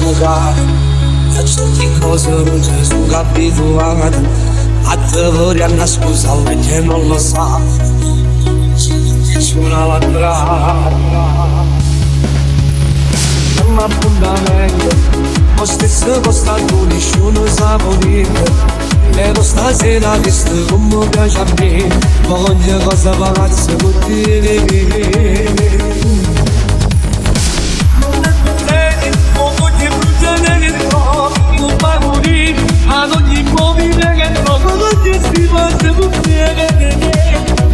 lugar. Faccio di cose non ci sono abituato, a te vorrei scusare che non lo sa. Su una latrata un appuntamento, lo stesso costato nessuno sa morire. Però stasera visto come piace a me, voglio cosa ragazzi può dire. Non è bene, non voglio bruciare che no, non fai morire, ad ogni movimento che no, non ti si passa può dire.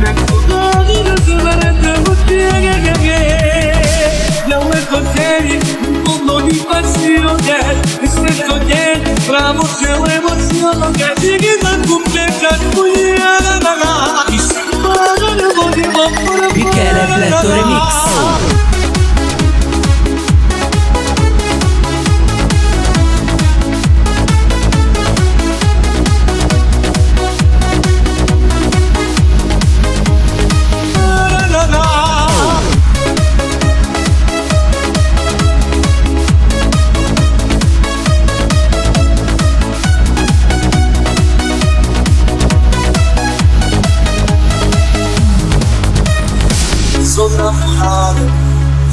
Ecco cosa non si rende può dire. Non è così, un mondo di passione, e stesso niente, bravo c'è l'emozione, che ti chiede completa Michele Fletto Remix.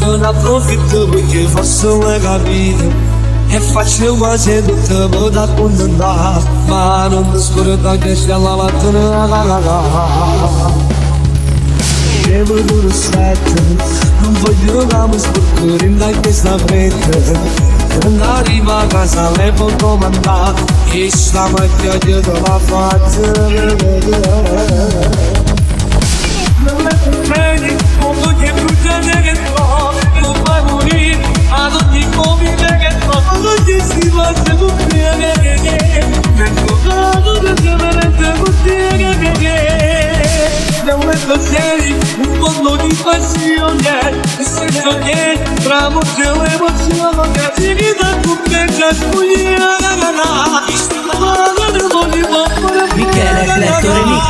Non approfitto perché forse non hai capito, e faccio quasi tutto per da condannare, ma non mi scorda che c'è la mattina. Devo pure sette, non voglio che mi sporcare in questa fretta. Quando arrivo a casa lei può comandare, e stamattina dietro la faccia. Non è bene, non voglio bruciare che no, non fai morire, ad ogni movimento che no, non ti si passa può dire. Ecco cosa non si rende può dire. Non è così, un mondo di passione, e senza niente, bravo c'è l'emozione, che ti chiede completa Michele Fletto Remix.